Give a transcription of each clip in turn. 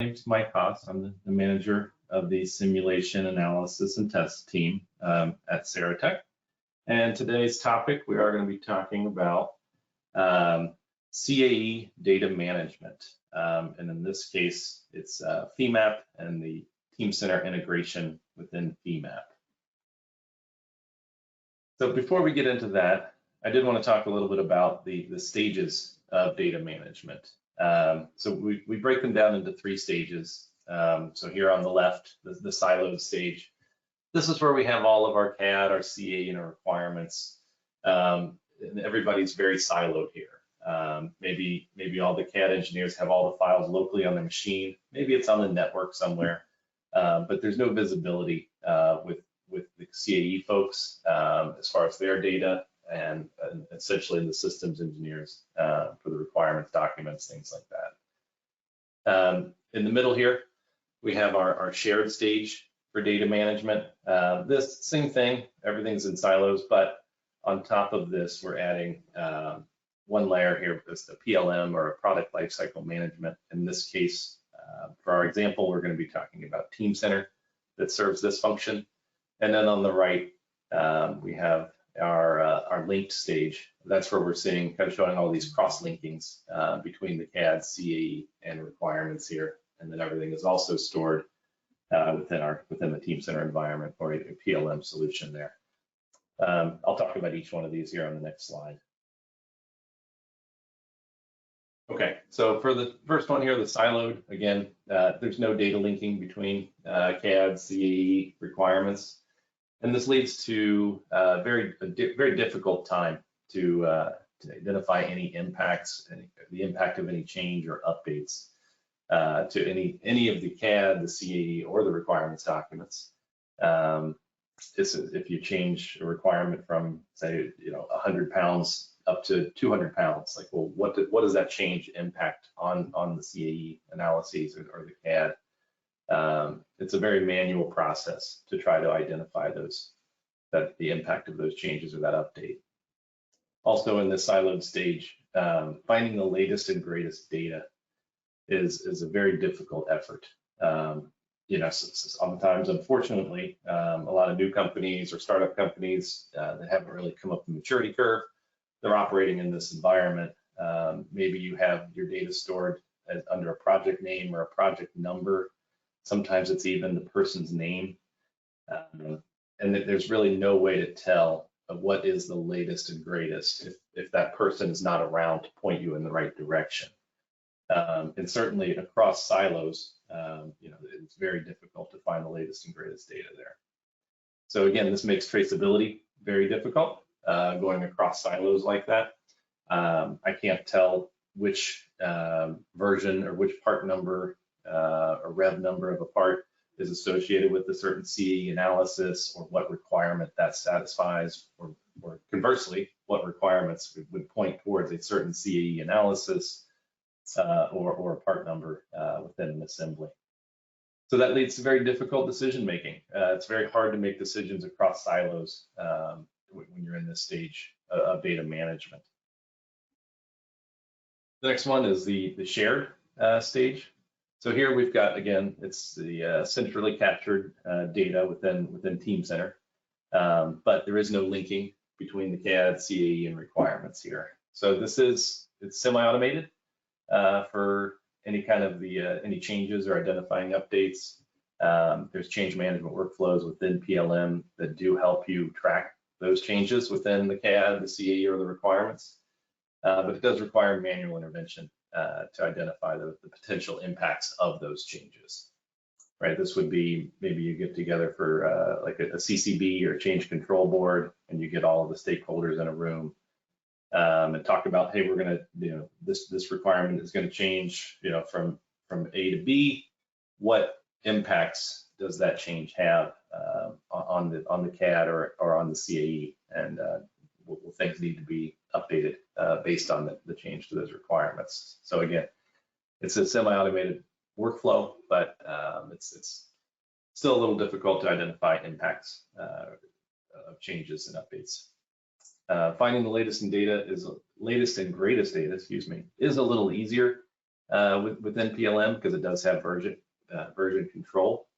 name's Mike Haas. I'm the manager of the simulation analysis and test team at Saratech. And today's topic, we are going to be talking about CAE data management. And in this case, it's Femap and the Teamcenter integration within Femap. So before we get into that, I did want to talk a little bit about the stages of data management. So we break them down into 3 stages. So here on the left, the siloed stage. This is where we have all of our CAD, our CAE, and our requirements. And everybody's very siloed here. Maybe all the CAD engineers have all the files locally on their machine. Maybe it's on the network somewhere, but there's no visibility with the CAE folks as far as their data and essentially the systems engineers for the requirements documents, things like that. In the middle here, we have our shared stage for data management. This same thing, everything's in silos, but on top of this, we're adding one layer here, it's the PLM or a product lifecycle management. In this case, for our example, we're going to be talking about Teamcenter that serves this function. And then on the right, we have our linked stage. That's where we're seeing, kind of showing all these cross-linkings between the CAD, CAE, and requirements here. And then everything is also stored within the Teamcenter environment or a PLM solution there. I'll talk about each one of these here on the next slide. Okay, so for the first one here, the siloed, again, there's no data linking between CAD, CAE requirements. And this leads to a very difficult time to identify any impacts, the impact of any change or updates to any of the CAD, the CAE, or the requirements documents. If you change a requirement from, say, 100 pounds up to 200 pounds, like, well, what does that change impact on the CAE analyses or the CAD? It's a very manual process to try to identify the impact of those changes or that update. Also in this siloed stage, finding the latest and greatest data is a very difficult effort. Sometimes, unfortunately, a lot of new companies or startup companies that haven't really come up the maturity curve, they're operating in this environment. Maybe you have your data stored under a project name or a project number. Sometimes it's even the person's name. And there's really no way to tell what is the latest and greatest if that person is not around to point you in the right direction. And certainly across silos, it's very difficult to find the latest and greatest data there. So again, this makes traceability very difficult going across silos like that. I can't tell which version or which part number or rev number of a part is associated with a certain CAE analysis or what requirement that satisfies, or conversely, what requirements would point towards a certain CAE analysis or a part number within an assembly. So that leads to very difficult decision making. It's very hard to make decisions across silos when you're in this stage of data management. The next one is the shared stage. So here we've got, again, it's the centrally captured data within Teamcenter, but there is no linking between the CAD, CAE, and requirements here. So it's semi-automated for any kind of any changes or identifying updates. There's change management workflows within PLM that do help you track those changes within the CAD, the CAE, or the requirements. But it does require manual intervention to identify the potential impacts of those changes. Right, this would be maybe you get together for like a CCB or change control board, and you get all of the stakeholders in a room and talk about, hey, we're going to, this requirement is going to change, from A to B. What impacts does that change have on the CAD or on the CAE, and will things need to be updated based on the change to those requirements? So again, it's a semi-automated workflow, but it's still a little difficult to identify impacts of changes and updates. Finding the latest and greatest data, is a little easier. within PLM because it does have version control,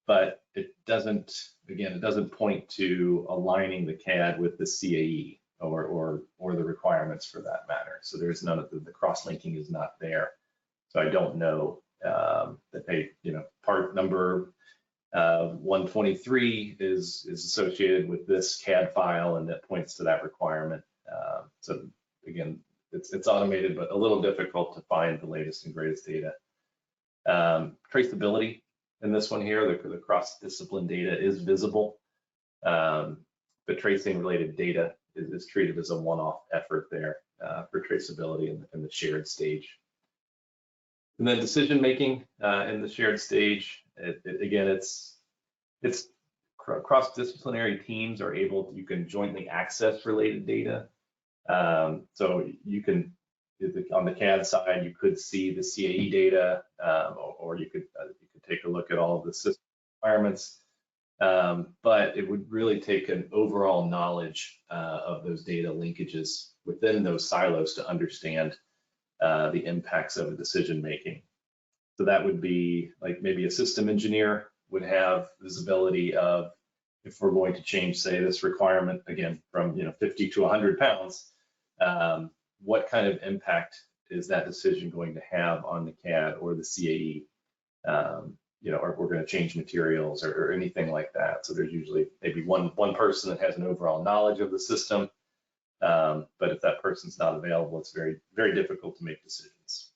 but it doesn't, again, it doesn't point to aligning the CAD with the CAE or the requirements for that matter. So there's none of the cross-linking is not there. So I don't know that they, part number 123 is associated with this CAD file, and that points to that requirement. So again, it's automated, but a little difficult to find the latest and greatest data. Traceability in this one here, the cross-discipline data is visible, but tracing related data is treated as a one-off effort there for traceability in the shared stage. And then decision-making in the shared stage, again, it's cross-disciplinary teams are able, you can jointly access related data. So you can, on the CAD side, you could see the CAE data, or you could take a look at all of the system requirements. But it would really take an overall knowledge of those data linkages within those silos to understand the impacts of a decision making. So that would be like maybe a system engineer would have visibility of, if we're going to change, say, this requirement again from 50 to 100 pounds, what kind of impact is that decision going to have on the CAD or the CAE? Or if we're going to change materials or anything like that. So there's usually maybe one person that has an overall knowledge of the system, but if that person's not available, it's very, very difficult to make decisions.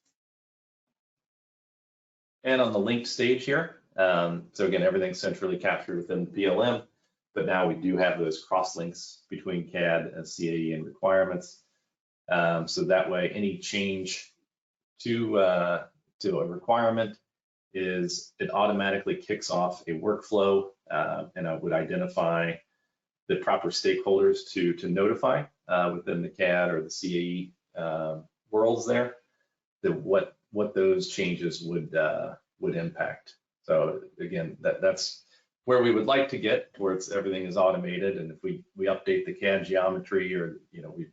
And on the linked stage here, so again, everything's centrally captured within PLM, but now we do have those cross links between CAD and CAE and requirements. So that way, any change to a requirement it automatically kicks off a workflow, and I would identify the proper stakeholders to notify within the CAD or the CAE worlds there, that what those changes would impact. So again, that's where we would like to get, where everything is automated, and if we update the CAD geometry, or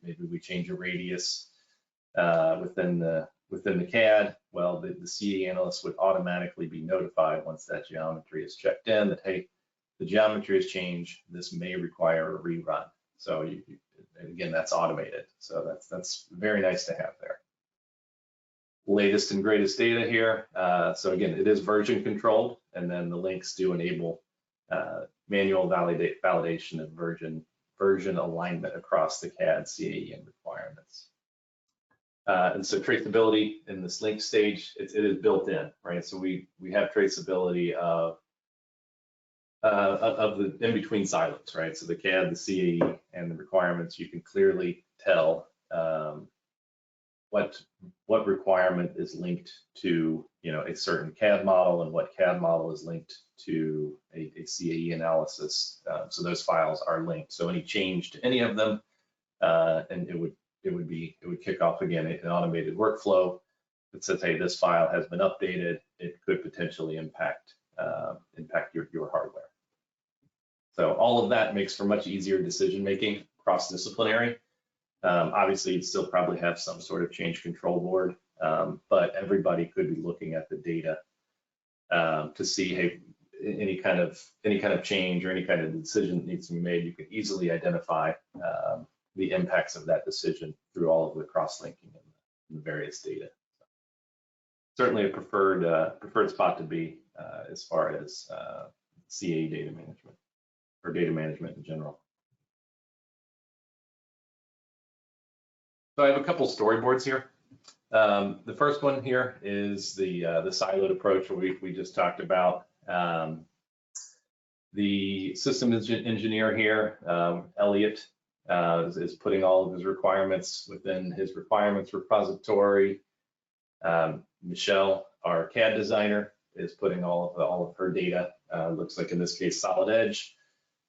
maybe we change a radius within the CAD, well, the CAE analyst would automatically be notified once that geometry is checked in that, hey, the geometry has changed, this may require a rerun. So again, that's automated. So that's very nice to have there. Latest and greatest data here. So again, it is version controlled, and then the links do enable manual validation of version alignment across the CAD, CAE, and requirements. And so traceability in this link stage, it is built in, right? So we have traceability of the in-between silos, right? So the CAD, the CAE, and the requirements, you can clearly tell what requirement is linked to a certain CAD model, and what CAD model is linked to a CAE analysis. So those files are linked. So any change to any of them, and it would kick off again an automated workflow that says, hey, this file has been updated. It could potentially impact your hardware. So all of that makes for much easier decision making, cross-disciplinary. Obviously, you'd still probably have some sort of change control board, but everybody could be looking at the data to see, hey, any kind of change or any kind of decision that needs to be made. You can easily identify the impacts of that decision through all of the cross-linking and the various data. Certainly a preferred spot to be as far as CAE data management, or data management in general. So I have a couple storyboards here. The first one here is the siloed approach we just talked about. The system engineer here, Elliot, is putting all of his requirements within his requirements repository. Michelle, our CAD designer, is putting all of her data, looks like in this case Solid Edge,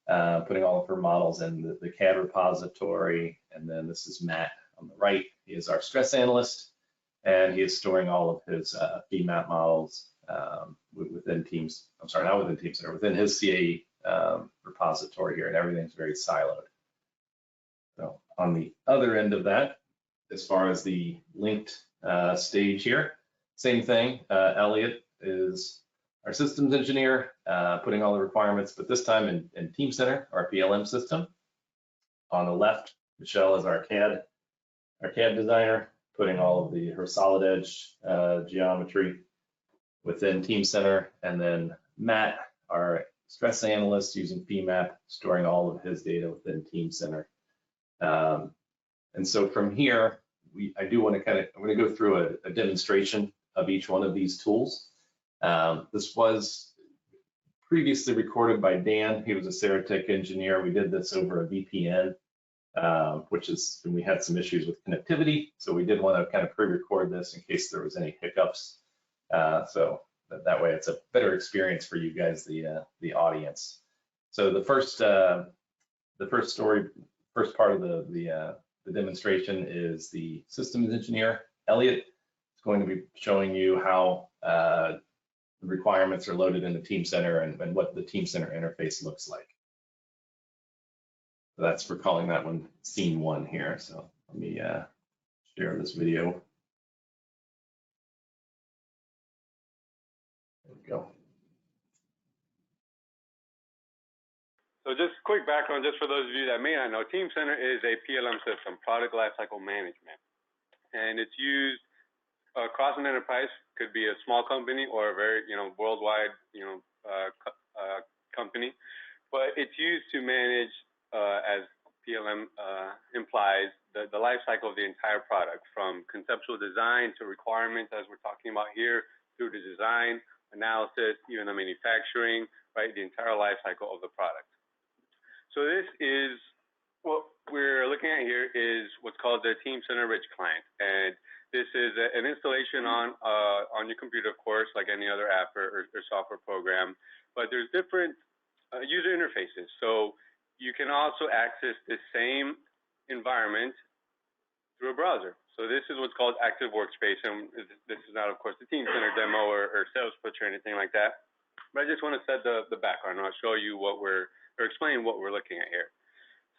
putting all of her models in the CAD repository. And then this is Matt on the right. He is our stress analyst, and he is storing all of his Femap models within Teamcenter, within his CAE repository here, and everything's very siloed. So on the other end of that, as far as the linked stage here, Same thing, Elliot is our systems engineer, putting all the requirements, but this time in Teamcenter, our PLM system. On the left, Michelle is our CAD designer, putting all of her solid edge geometry within Teamcenter, and then Matt, our stress analyst, using Femap, storing all of his data within Teamcenter. And so from here, I do want to I'm going to go through a demonstration of each one of these tools. This was previously recorded by Dan. He was a Saratech engineer. We did this over a VPN, and we had some issues with connectivity. So we did want to kind of pre-record this in case there was any hiccups. So that way it's a better experience for you guys, the audience. So the first part of the demonstration is the systems engineer, Elliot, is going to be showing you how the requirements are loaded in the Teamcenter and what the Teamcenter interface looks like. So that's for calling that one scene 1 here. So let me share this video. There we go. So just quick background, just for those of you that may not know, Teamcenter is a PLM system, product lifecycle management, and it's used across an enterprise. Could be a small company or a very, worldwide, company, but it's used to manage, as PLM implies, the life cycle of the entire product, from conceptual design to requirements, as we're talking about here, through the design, analysis, even the manufacturing, right? The entire life cycle of the product. So this is what we're looking at here is what's called the Teamcenter Rich client, and this is an installation on your computer, of course, like any other app or software program. But there's different user interfaces, so you can also access the same environment through a browser. So this is what's called Active Workspace, and this is not, of course, the Teamcenter demo or sales pitch or anything like that. But I just want to set the background, and I'll show you explain what we're looking at here.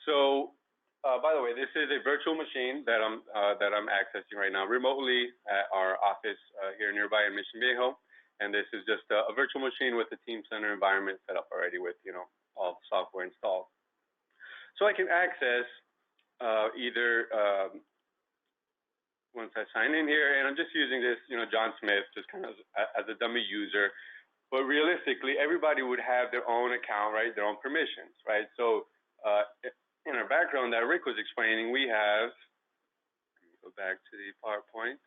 So, by the way, this is a virtual machine that I'm accessing right now remotely at our office here nearby in Mission Viejo, and this is just a virtual machine with the Teamcenter environment set up already with all the software installed. So I can access either once I sign in here, and I'm just using this, John Smith, just kind of as a dummy user. But realistically, everybody would have their own account, right? Their own permissions, right? So in our background that Rick was explaining, we have, let me go back to the PowerPoint.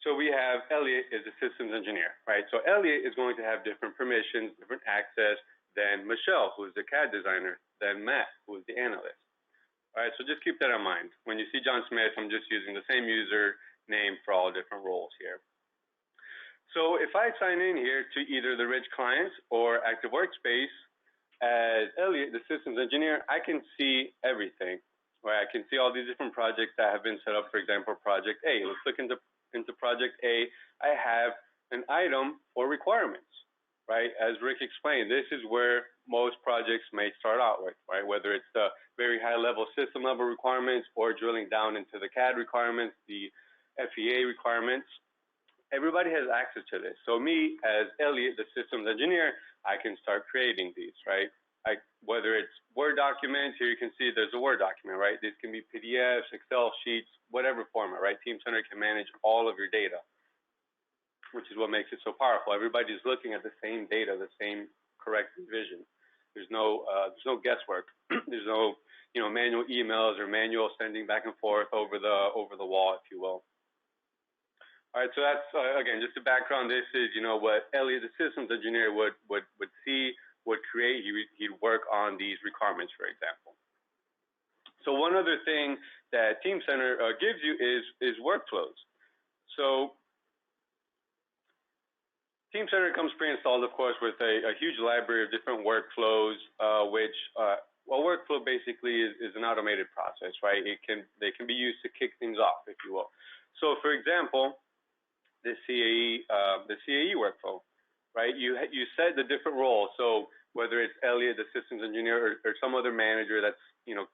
So we have Elliot is a systems engineer, right? So Elliot is going to have different permissions, different access than Michelle, who is the CAD designer, than Matt, who is the analyst. All right, so just keep that in mind. When you see John Smith, I'm just using the same user name for all different roles here. So if I sign in here to either the Rich clients or Active Workspace as Elliot, the systems engineer, I can see everything, right? I can see all these different projects that have been set up. For example, Project A. Let's look into Project A. I have an item for requirements, right? As Rick explained, this is where most projects may start out with, right? Whether it's the very high level system level requirements or drilling down into the CAD requirements, the FEA requirements. Everybody has access to this. So me, as Elliot, the systems engineer, I can start creating these, right? Whether it's Word documents, here you can see there's a Word document, right? These can be PDFs, Excel sheets, whatever format, right? Teamcenter can manage all of your data, which is what makes it so powerful. Everybody's looking at the same data, the same correct vision. There's no guesswork. There's no, manual emails or manual sending back and forth over the wall, if you will. All right, so that's, again, just the background. This is, what Elliot, the systems engineer, would see, would create. He'd work on these requirements, for example. So one other thing that Teamcenter gives you is workflows. So Teamcenter comes pre-installed, of course, with a huge library of different workflows, which, workflow basically is an automated process, right? They can be used to kick things off, if you will. So, for example, the CAE workflow, right? You set the different roles. So whether it's Elliot, the systems engineer, or some other manager that's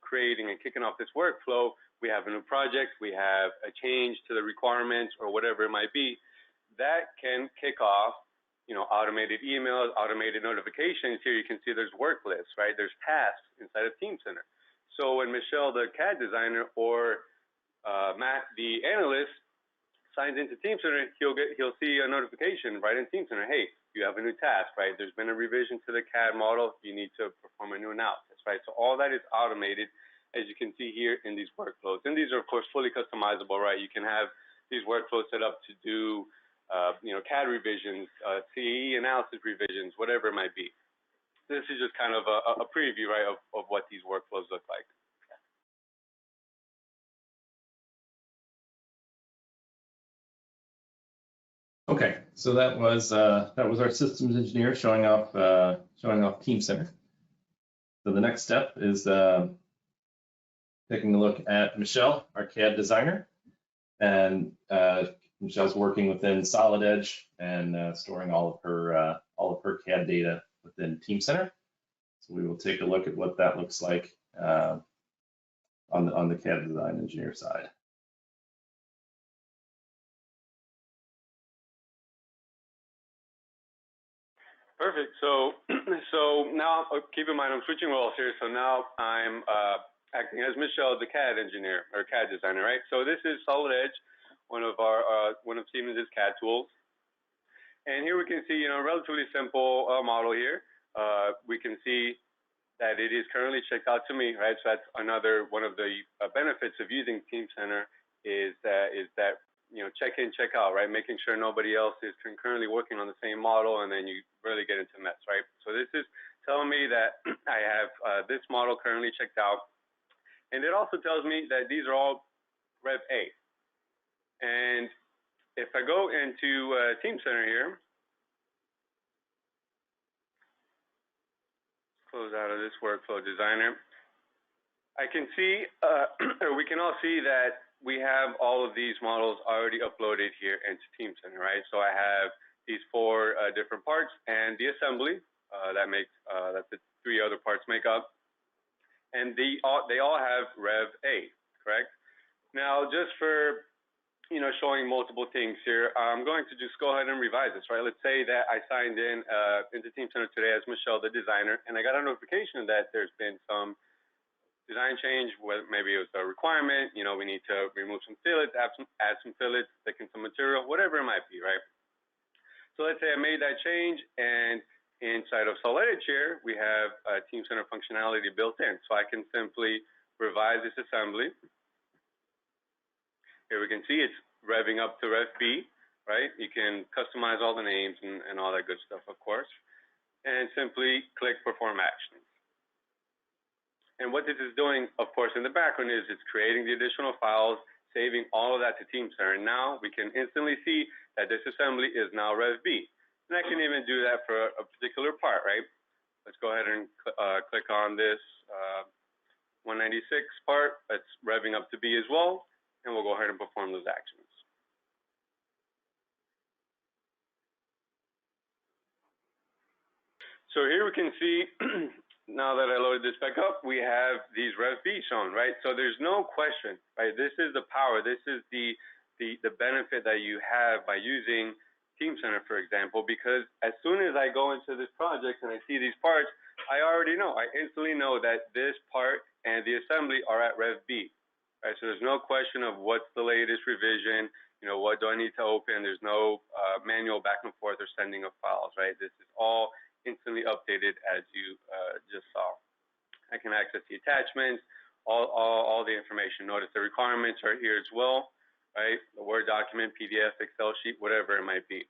creating and kicking off this workflow, we have a new project, we have a change to the requirements or whatever it might be. that can kick off, automated emails, automated notifications. Here you can see there's work lists, right? There's tasks inside of Teamcenter. So when Michelle, the CAD designer, or Matt, the analyst, signs into Teamcenter, he'll see a notification right in Teamcenter. Hey, you have a new task, right? There's been a revision to the CAD model. You need to perform a new analysis, right? So all that is automated, as you can see here in these workflows. And these are, of course, fully customizable, right? You can have these workflows set up to do, CAD revisions, CAE analysis revisions, whatever it might be. This is just kind of a preview, right, of what these workflows look like. Okay, so that was our systems engineer showing off Teamcenter. So the next step is taking a look at Michelle, our CAD designer, and Michelle's working within Solid Edge and storing all of her CAD data within Teamcenter. So we will take a look at what that looks like on the CAD design engineer side. Perfect. So now keep in mind I'm switching roles here. So now I'm acting as Michelle, the CAD engineer or CAD designer, right? So this is Solid Edge, one of Siemens' CAD tools. And here we can see, a relatively simple model here. We can see that it is currently checked out to me, right? So that's another one of the benefits of using Teamcenter is that check in, check out, right? Making sure nobody else is concurrently working on the same model, and then you really get into mess, right? So this is telling me that I have this model currently checked out. And it also tells me that these are all Rev A. And if I go into Teamcenter here, close out of this workflow designer, I can see, or we can all see that we have all of these models already uploaded here into Teamcenter, right? So I have these 4 different parts and the assembly that the 3 other parts make up, and they all have Rev A, correct? Now, just for showing multiple things here, I'm going to just go ahead and revise this, right? Let's say that I signed in into Teamcenter today as Michelle, the designer, and I got a notification that there's been some design change, whether maybe it was a requirement, we need to remove some fillets, add some fillets, stick in some material, whatever it might be, right? So let's say I made that change, and inside of Solid Edge here, we have Teamcenter functionality built in. So I can simply revise this assembly. Here we can see it's revving up to Rev B, right? You can customize all the names and all that good stuff, of course, and simply click Perform Actions. And what this is doing, of course, in the background is it's creating the additional files, saving all of that to Teamcenter. And now we can instantly see that this assembly is now Rev B. And I can even do that for a particular part, right? Let's go ahead and click on this 196 part. That's revving up to B as well. And we'll go ahead and perform those actions. So here we can see, now that I loaded this back up, we have these Rev B shown, right? So there's no question, right? This is the power. This is the benefit that you have by using Teamcenter, for example, because as soon as I go into this project and I see these parts, I already know. I instantly know that this part and the assembly are at Rev B, right? So there's no question of what's the latest revision, what do I need to open? There's no manual back and forth or sending of files, right? This is all instantly updated as you just saw. I can access the attachments, all the information. Notice the requirements are here as well, right? The Word document, PDF, Excel sheet, whatever it might be.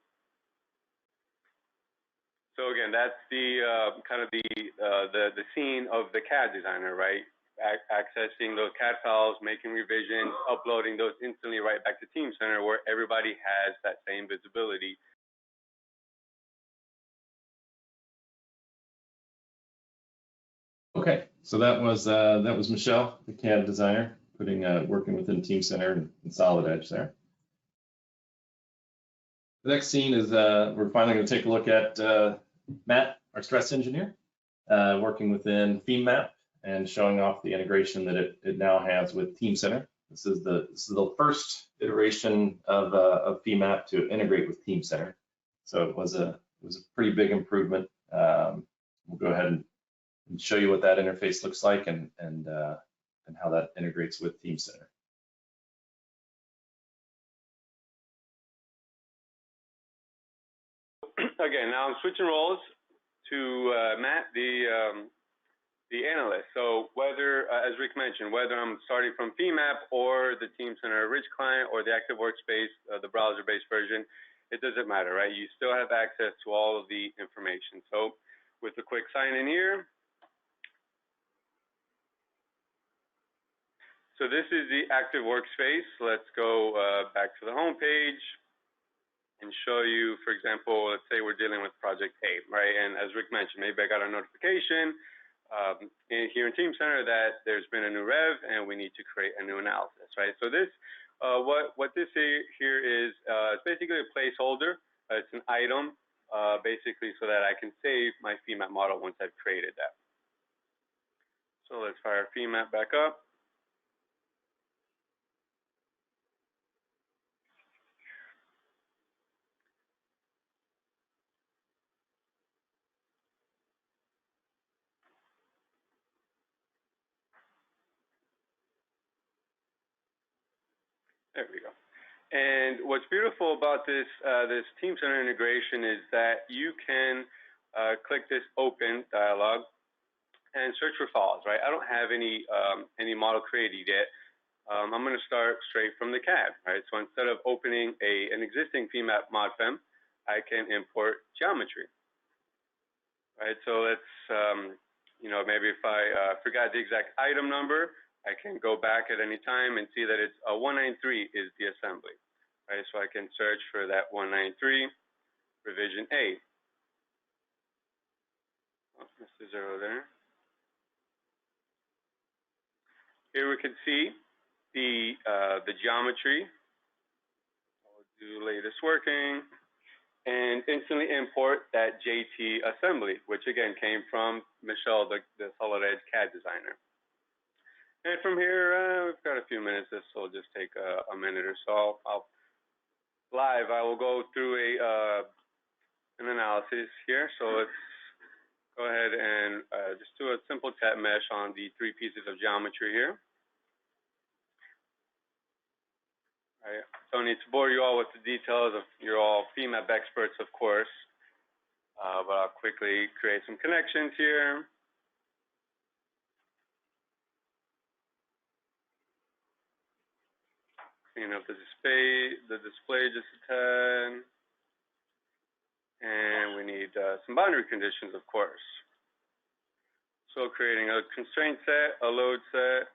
So again, that's the kind of the scene of the CAD designer, right? Accessing those CAD files, making revisions, uploading those instantly right back to Teamcenter, where everybody has that same visibility. Okay, so that was Michelle, the CAD designer, working within Teamcenter and Solid Edge there. The next scene is we're finally going to take a look at Matt, our stress engineer, working within Femap and showing off the integration that it now has with Teamcenter. This is the first iteration of Femap to integrate with Teamcenter. So it was a pretty big improvement. We'll go ahead and show you what that interface looks like and how that integrates with Teamcenter. Again, now I'm switching roles to Matt, the analyst. So whether, as Rick mentioned, whether I'm starting from Femap or the Teamcenter Rich client or the Active Workspace, the browser-based version, it doesn't matter, right? You still have access to all of the information. So with a quick sign in here. So this is the Active Workspace. Let's go back to the home page and show you, for example, let's say we're dealing with project A, right? And as Rick mentioned, maybe I got a notification here in Teamcenter that there's been a new rev and we need to create a new analysis, right? So this, what this here is, it's basically a placeholder. It's an item, basically, so that I can save my Femap model once I've created that. So let's fire Femap back up. There we go. And what's beautiful about this this Teamcenter integration is that you can click this open dialog and search for files, right? I don't have any model created yet. I'm going to start straight from the CAD, right? So instead of opening an existing Femap modfem, I can import geometry, right? So let's, you know, maybe if I forgot the exact item number, I can go back at any time and see that it's 193 is the assembly, right? So I can search for that 193, revision A. Oh, missed a zero there. Here we can see the geometry. I'll do latest working and instantly import that JT assembly, which again came from Michelle, the Solid Edge CAD designer. And from here, we've got a few minutes. This will just take a minute or so. I will go through an analysis here. So let's go ahead and just do a simple tap mesh on the 3 pieces of geometry here. I don't need to bore you all with the details. You're all Femap experts, of course. But I'll quickly create some connections here. Clean up the display just a tad. And we need some boundary conditions, of course. So creating a constraint set, a load set.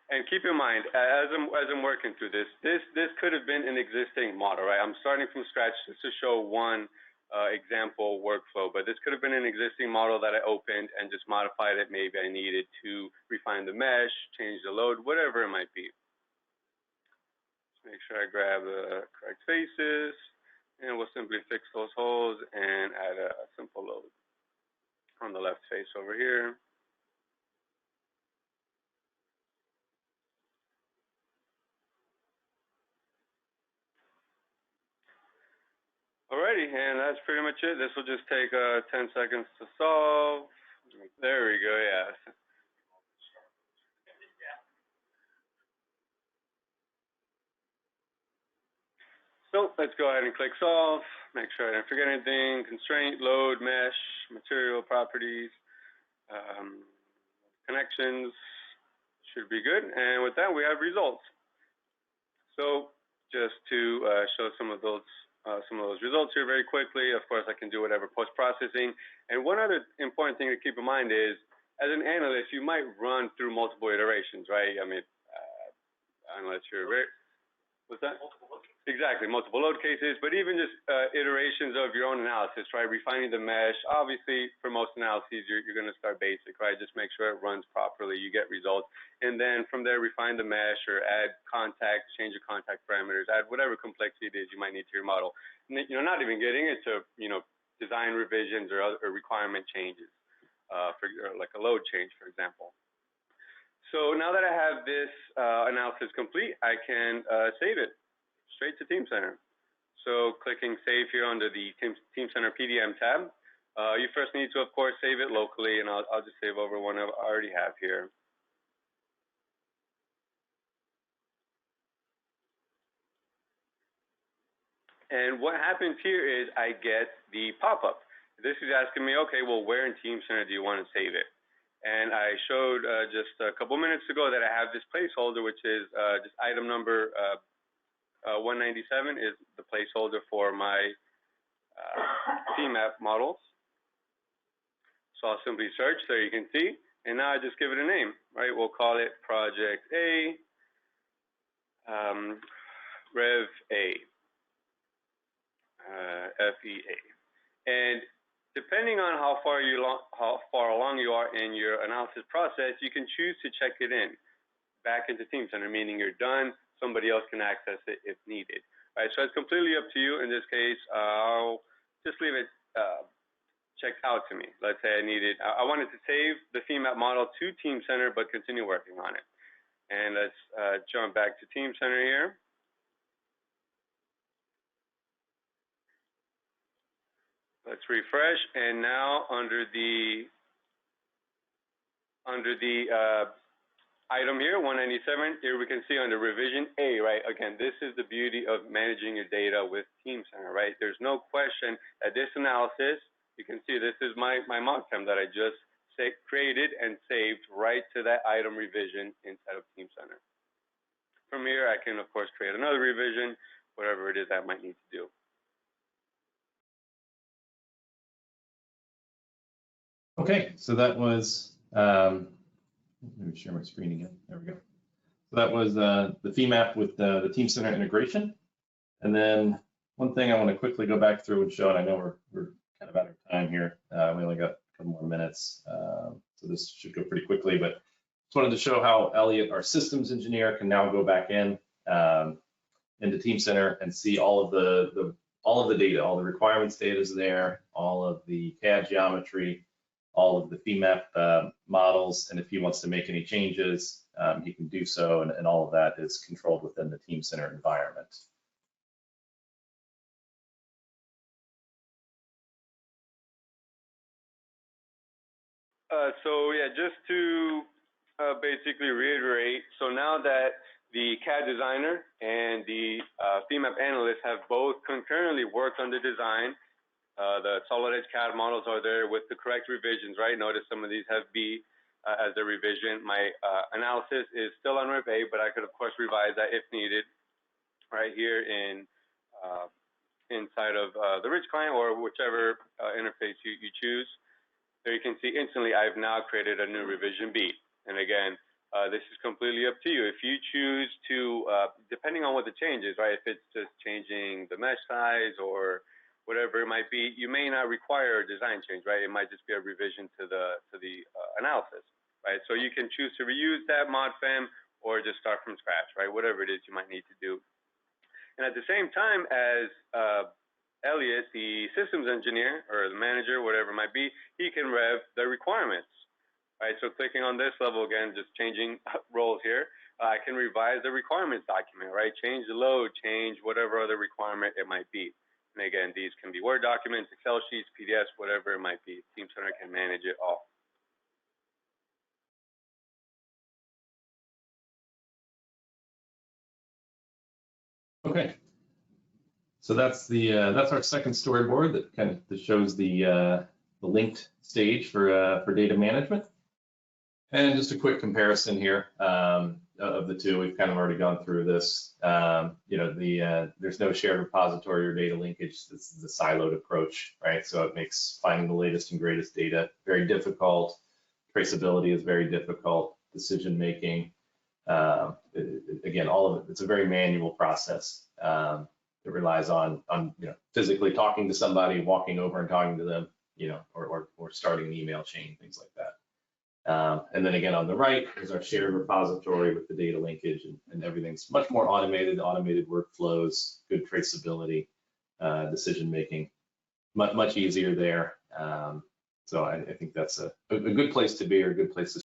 And keep in mind, as I'm working through this could have been an existing model, right? I'm starting from scratch just to show one example workflow, but this could have been an existing model that I opened and just modified it. Maybe I needed to refine the mesh, change the load, whatever it might be. Just make sure I grab the correct faces, and we'll simply fix those holes and add a simple load on the left face over here. Alrighty, and that's pretty much it. This will just take 10 seconds to solve. There we go, yeah. So let's go ahead and click solve. Make sure I didn't forget anything. Constraint, load, mesh, material properties, connections. Should be good. And with that, we have results. So just to show some of those results here very quickly. Of course, I can do whatever post-processing. And one other important thing to keep in mind is, as an analyst, you might run through multiple iterations, right? I mean, unless you're what's that? Exactly, multiple load cases, but even just iterations of your own analysis, right? Refining the mesh. Obviously, for most analyses, you're going to start basic, right? Just make sure it runs properly, you get results, and then from there, refine the mesh or add contact, change your contact parameters, add whatever complexity it is you might need to your model. You know, not even getting into, you know, design revisions or other requirement changes, for like a load change, for example. So now that I have this analysis complete, I can save it straight to Teamcenter. So clicking Save here under the Teamcenter PDM tab. You first need to, of course, save it locally, and I'll just save over one I already have here. And what happens here is I get the pop-up. This is asking me, okay, well, where in Teamcenter do you want to save it? And I showed just a couple minutes ago that I have this placeholder, which is just item number 197 is the placeholder for my Femap models. So I'll simply search, there you can see, and now I just give it a name, right? We'll call it Project A, Rev A. FEA. And depending on how far along you are in your analysis process, you can choose to check it in back into Teamcenter, meaning you're done, somebody else can access it if needed. All right, so it's completely up to you. In this case, I'll just leave it checked out to me. Let's say I wanted to save the Femap model to Teamcenter, but continue working on it. And let's jump back to Teamcenter here. Let's refresh, and now under the item here, 197, here we can see under revision A, right? Again, this is the beauty of managing your data with Teamcenter, right? There's no question that this analysis, you can see this is my modchem that I just created and saved right to that item revision inside of Teamcenter. From here, I can, of course, create another revision, whatever it is I might need to do. Okay, so that was, let me share my screen again. There we go. So that was the Femap with the Teamcenter integration. And then one thing I want to quickly go back through and show, and I know we're kind of out of time here. We only got a couple more minutes, so this should go pretty quickly. But just wanted to show how Elliot, our systems engineer, can now go back in into Teamcenter and see all of the data, all the requirements data is there, all of the CAD geometry, all of the Femap models, and if he wants to make any changes, he can do so, and all of that is controlled within the Teamcenter environment. So yeah, just to basically reiterate, so now that the CAD designer and the Femap analyst have both concurrently worked on the design, the solid edge CAD models are there with the correct revisions, right? Notice some of these have B as a revision. My analysis is still on Rev A, but I could of course revise that if needed, right here in inside of the Rich client or whichever interface you choose. There you can see instantly I've now created a new revision B. And again, this is completely up to you. If you choose to, depending on what the change is, right? If it's just changing the mesh size or whatever it might be, you may not require a design change, right? It might just be a revision to the analysis, right? So you can choose to reuse that mod fem or just start from scratch, right? Whatever it is you might need to do. And at the same time as Elliot, the systems engineer or the manager, whatever it might be, he can rev the requirements, right? So clicking on this level again, just changing roles here, I can revise the requirements document, right? Change the load, change whatever other requirement it might be. And again, these can be Word documents, Excel sheets, PDFs, whatever it might be. Teamcenter can manage it all. Okay. So that's our second storyboard that shows the linked stage for data management. And just a quick comparison here of the two. We've kind of already gone through this. There's no shared repository or data linkage. This is a siloed approach, right? So it makes finding the latest and greatest data very difficult. Traceability is very difficult. Decision making, again, all of it. It's a very manual process. It relies on physically talking to somebody, walking over and talking to them, or starting an email chain, things like that. And then again, on the right is our shared repository with the data linkage, and everything's much more automated workflows, good traceability, decision making, much easier there. So I think that's a good place to be, or a good place to